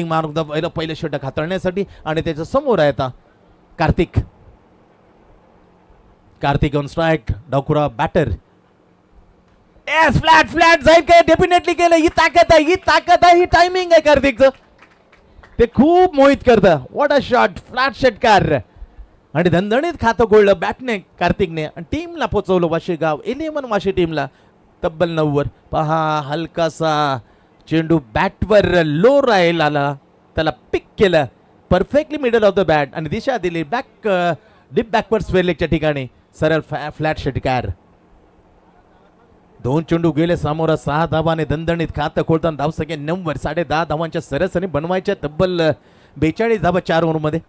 मारून पहिले षटक हाताळण्यासाठी आणि त्याच्या समोर आहे आता कार्तिक. Karthik on strike. डाकुरा बॅटर. एस फ्लॅट फ्लॅट जाईल काय? डेफिनेटली केलं. ही ताकद आहे, ही ताकद आहे, ही टायमिंग आहे कार्तिकचं. ते खूप मोहित करतं. What a shot. फ्लॅट षटकार आणि धणधणीत खातं गोळलं बॅटने कार्तिकने आणि टीमला पोचवलं. वाशेगाव 11 वाशे टीमला तब्बल 9 वर. पहा हलकासा चेंडू बॅटवर लो राहील आला, त्याला पिक केलं perfectly middle of the bat आणि दिशा दिली बॅक डीप बॅकवर्ड स्क्वेअर लेगच्या ठिकाणी. सरळ फ्लॅट षटकार. 2 चेंडू गेले समोर. 6 धावाने दणदणीत खातं खोलताना धावसंख्या 9 वर. 10.5 धावांच्या सरसने बनवायच्या तब्बल 42 धावा 4 ओव्हरमध्ये.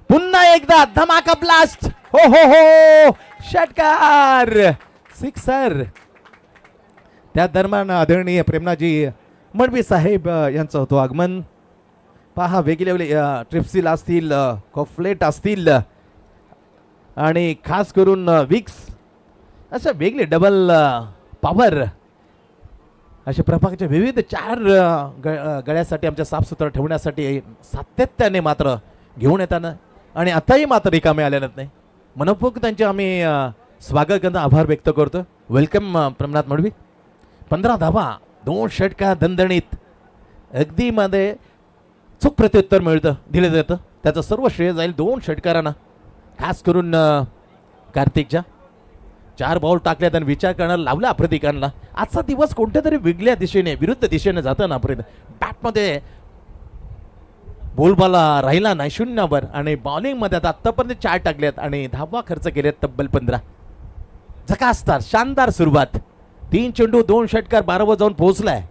पुन्हा एकदा धमाका ब्लास्ट. हो हो हो षटकार. सिक्सर. त्या दरम्यान आदरणीय प्रेमनाजी मडवी साहेब यांचं होतं आगमन. पहा वेगळे ट्रिप्सिल असतील, कॉफ्लेट असतील आणि खास करून विक्स अशा वेगळे डबल पॉवर अशा प्रकारचे विविध 4 गळ्यासाठी आमच्या साफसुथरं ठेवण्यासाठी सातत्याने मात्र घेऊन येताना आणि आताही मात्र रिकामे आलेले नाही. मनपूर्वक त्यांचे आम्ही स्वागत करता, आभार व्यक्त करतो. वेलकम प्रमनाथ मडवी. 15 धावा 2 षटकार दणदणीत. अगदी मध्ये चूक प्रत्युत्तर मिळतं, दिलं जातं. त्याचं सर्व श्रेय जाईल 2 षटकारांना, खास करून कार्तिकच्या. 4 बॉल टाकल्यात आणि विचार करण्याला लावला आफ्रिदिकांना. आजचा दिवस कोणत्या तरी वेगळ्या दिशेने विरुद्ध दिशेने जातं ना आफ्रिदी. बॅटमध्ये बोलबाला राहिला नाही 0 आणि बॉलिंगमध्ये आता आत्तापर्यंत 4 टाकल्यात आणि धावा खर्च केलेत तब्बल 15. झकासदार शानदार सुरुवात. 3 चेंडू 2 षटकार 12 वर जाऊन पोहोचलाय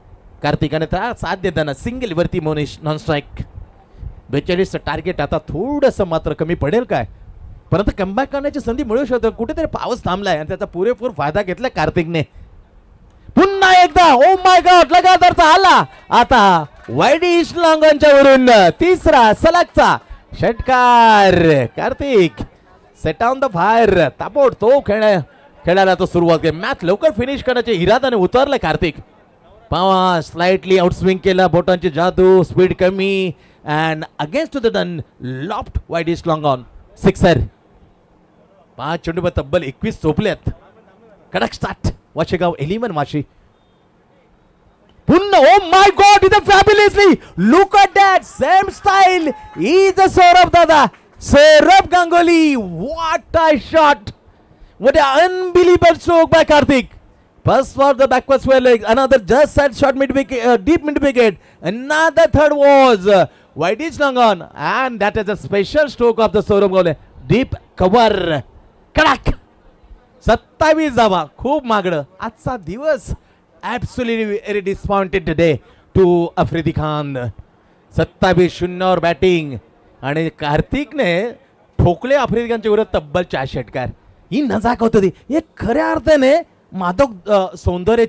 कार्तिकाने. त्या साथ देताना सिंगल वरती मोनिश नॉन स्ट्राईक. 42 टार्गेट. आता थोडंसं मात्र कमी पडेल काय, परंतु कमबॅक करण्याची संधी मिळू शकते. कुठेतरी पाऊस थांबलाय आणि त्याचा पुरेपूर फायदा घेतला कार्तिकने. पुन्हा एकदा ओ माय गॉड लगातारचा आला आता वाईडिश लॉंगॉनच्या वरून 3रा सलगचा षटकार. Kartik set on the fire. ताबडतोब खेळायला तो सुरुवात केली. मॅच लवकर फिनिश करण्याच्या इराद्याने उतरलं कार्तिक. पावा स्लाइटली आउटस्विंग केला. बोटांची जादू, स्पीड कमी and against the done loft widish long-on. Sixer. 5 चेंडू तब्बल 21 चोपल्यात. कडक स्टार्ट वाशेगाव 11 वाशी. पुन्हा oh my god is fabulously look at that same style is Sourav Dada. Sourav Ganguly. What a shot. What an unbelievable stroke by Karthik. First was the backward square leg. Another just side shot mid wicket, deep mid wicket. Another third was Whitish Longon, and that is a special stroke of the Saurabh Gole. Deep cover. Kadak. 27 धावा. खूप मागडं. आजचा दिवस absolutely very disappointed today to Afridi Khan. 27-0 वर batting आणि कार्तिकने ठोकले आफ्रिदी खानच्या विरोधात तब्बल 4 षटकार. ही नजाकत होती. हे खऱ्या अर्थाने मादक सौंदर्य